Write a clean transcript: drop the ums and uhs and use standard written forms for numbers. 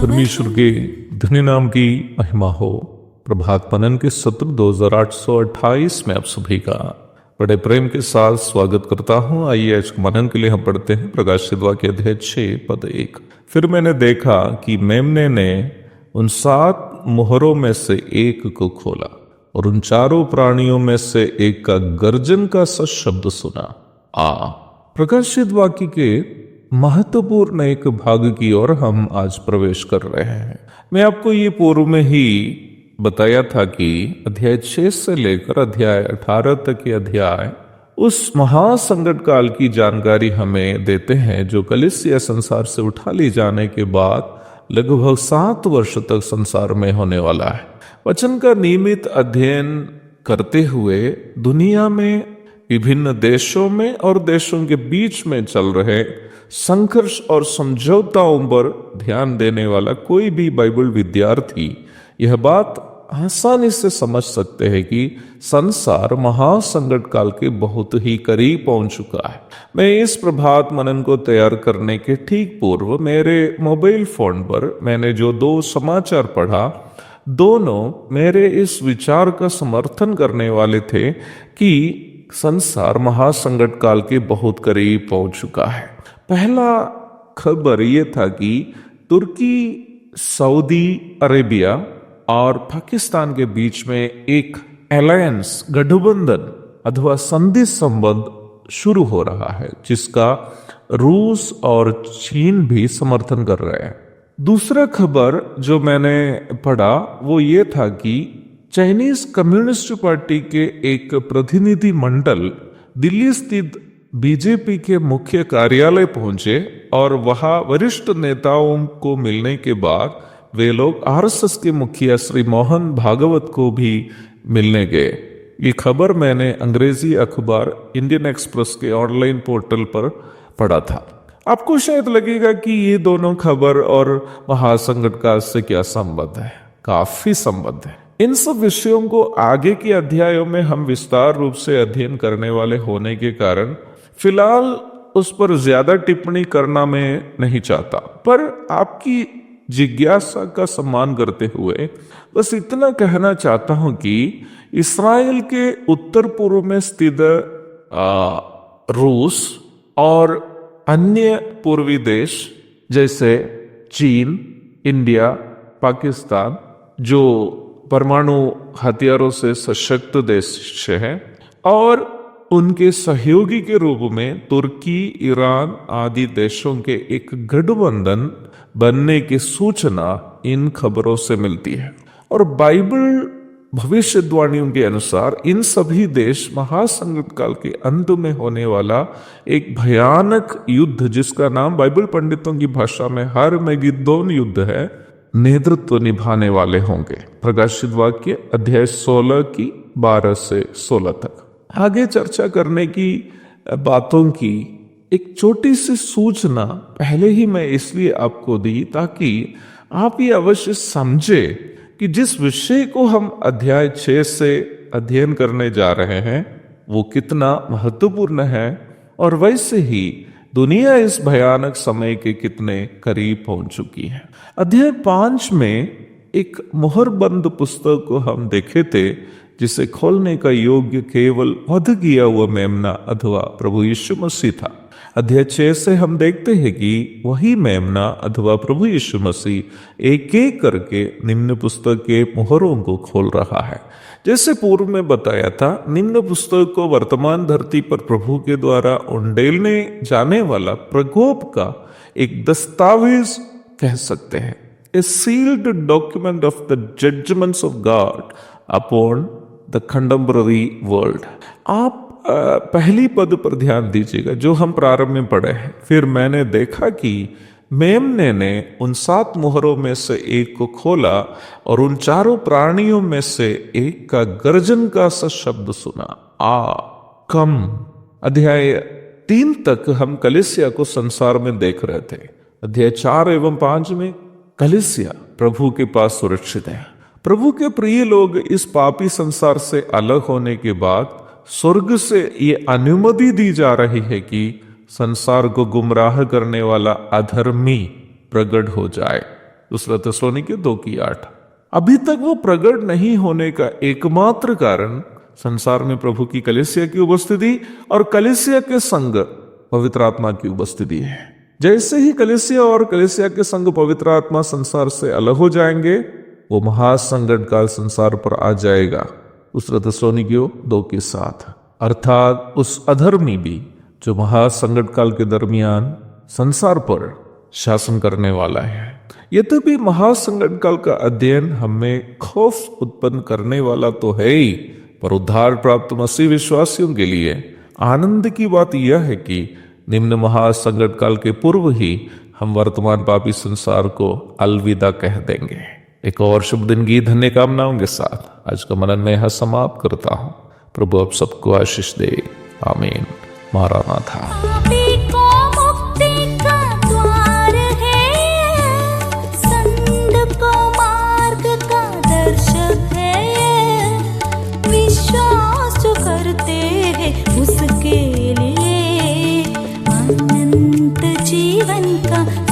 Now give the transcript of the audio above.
परमेश्वर के धन्य नाम की महिमा हो। प्रभात मनन के सत्र 2828 में आप सभी का बड़े प्रेम के साथ स्वागत करता हूं। आइए आज मनन के लिए हम पढ़ते हैं प्रकाशित वाक्य अध्याय 6 पद 1। फिर मैंने देखा कि मेमने ने उन 7 मोहरों में से एक को खोला और उन 4 प्राणियों में से एक का गर्जन का सा शब्द सुना। प्रकाशित वाक्य के महत्वपूर्ण एक भाग की ओर हम आज प्रवेश कर रहे हैं। मैं आपको ये पूर्व में ही बताया था कि अध्याय 6 से लेकर अध्याय 18 तक के अध्याय उस महासंकट काल की जानकारी हमें देते हैं जो कलीसिया संसार से उठा ली जाने के बाद लगभग 7 वर्ष तक संसार में होने वाला है। वचन का नियमित अध्ययन करते हुए दुनिया में विभिन्न देशों में और देशों के बीच में चल रहे संघर्ष और समझौताओं पर ध्यान देने वाला कोई भी बाइबल विद्यार्थी यह बात आसानी से समझ सकते हैं कि संसार महासंकट काल के बहुत ही करीब पहुंच चुका है। मैं इस प्रभात मनन को तैयार करने के ठीक पूर्व मेरे मोबाइल फोन पर मैंने जो 2 समाचार पढ़ा, दोनों मेरे इस विचार का समर्थन करने वाले थे कि संसार महासंकट काल के बहुत करीब पहुंच चुका है। पहला खबर यह था कि तुर्की, सऊदी अरेबिया और पाकिस्तान के बीच में एक अलायंस, गठबंधन अथवा संधि संबंध शुरू हो रहा है, जिसका रूस और चीन भी समर्थन कर रहे हैं। दूसरा खबर जो मैंने पढ़ा वो ये था कि चाइनीज कम्युनिस्ट पार्टी के एक प्रतिनिधि मंडल दिल्ली स्थित बीजेपी के मुख्य कार्यालय पहुंचे और वहां वरिष्ठ नेताओं को मिलने के बाद वे लोग आरएसएस के मुखिया श्री मोहन भागवत को भी मिलने गए। ये खबर मैंने अंग्रेजी अखबार इंडियन एक्सप्रेस के ऑनलाइन पोर्टल पर पढ़ा था। आपको शायद लगेगा कि ये दोनों खबर और महासंकट काल से क्या संबंध है? काफी संबंध है। इन सब विषयों को आगे के अध्यायों में हम विस्तार रूप से अध्ययन करने वाले होने के कारण फिलहाल उस पर ज्यादा टिप्पणी करना मैं नहीं चाहता, पर आपकी जिज्ञासा का सम्मान करते हुए बस इतना कहना चाहता हूं कि इस्राएल के उत्तर पूर्व में स्थित रूस और अन्य पूर्वी देश जैसे चीन, इंडिया, पाकिस्तान जो परमाणु हथियारों से सशक्त देश है और उनके सहयोगी के रूप में तुर्की, ईरान आदि देशों के एक गठबंधन बनने की सूचना इन खबरों से मिलती है। और बाइबल भविष्यवाणियों के अनुसार इन सभी देश महासंकट काल के अंत में होने वाला एक भयानक युद्ध, जिसका नाम बाइबल पंडितों की भाषा में हर्मगिद्दोन युद्ध है, नेतृत्व निभाने वाले होंगे। प्रकाशित वाक्य अध्याय 16 की 12 से 16 तक। आगे चर्चा करने की बातों की एक छोटी सी सूचना पहले ही मैं इसलिए आपको दी ताकि आप ये अवश्य समझे कि जिस विषय को हम अध्याय 6 से अध्ययन करने जा रहे हैं वो कितना महत्वपूर्ण है और वैसे ही दुनिया इस भयानक समय के कितने करीब पहुंच चुकी है। अध्याय 5 में एक मोहरबंद पुस्तक को हम देखे थे जिसे खोलने का योग्य केवल वध किया हुआ मेमना अथवा प्रभु यीशु मसीह था। अध्याय 6 से हम देखते हैं कि वही मेमना अथवा प्रभु यीशु मसीह एक एक करके निम्न पुस्तक के मोहरों को खोल रहा है। जैसे पूर्व में बताया था, निम्न पुस्तक को वर्तमान धरती पर प्रभु के द्वारा उंडेलने जाने वाला प्रकोप का एक दस्तावेज कह सकते हैं। A sealed document of the judgements of God upon the contemporary world. आप पहली पद पर ध्यान दीजिएगा जो हम प्रारंभ में पढ़े हैं। फिर मैंने देखा कि मेमने ने उन 7 मोहरों में से एक को खोला और उन चारों प्राणियों में से एक का गर्जन का सा शब्द सुना, आ कम। अध्याय 3 तक हम कलीसिया को संसार में देख रहे थे। अध्याय 4 एवं 5 में कलीसिया प्रभु के पास सुरक्षित है। प्रभु के प्रिय लोग इस पापी संसार से अलग होने के बाद स्वर्ग से ये अनुमति दी जा रही है कि संसार को गुमराह करने वाला अधर्मी प्रकट हो जाए। दूसरा थिस्सलुनीके 2:8। अभी तक वो प्रकट नहीं होने का एकमात्र कारण संसार में प्रभु की कलीसिया की उपस्थिति और कलीसिया के संग पवित्र आत्मा की उपस्थिति है। जैसे ही कलीसिया और कलीसिया के संग पवित्र आत्मा संसार से अलग हो जाएंगे, वो महासंकट काल संसार पर आ जाएगा। दूसरा थिस्सलुनीके 2:7। अर्थात उस अधर्मी भी जो महासंकट काल के दरमियान संसार पर शासन करने वाला है। यद्यपि महासंकट काल का अध्ययन हमें खौफ उत्पन्न करने वाला तो है ही, पर उद्धार प्राप्त मसीह विश्वासियों के लिए आनंद की बात यह है कि निम्न महासंकट काल के पूर्व ही हम वर्तमान पापी संसार को अलविदा कह देंगे। एक और शुभ दिन की धन्य कामनाओं के साथ आज का मनन में यह समाप्त करता हूं। प्रभु आप सबको आशीष दे। आमीन। मारानाथा। विश्वास जो करते हैं उसके लिए अनंत जीवन का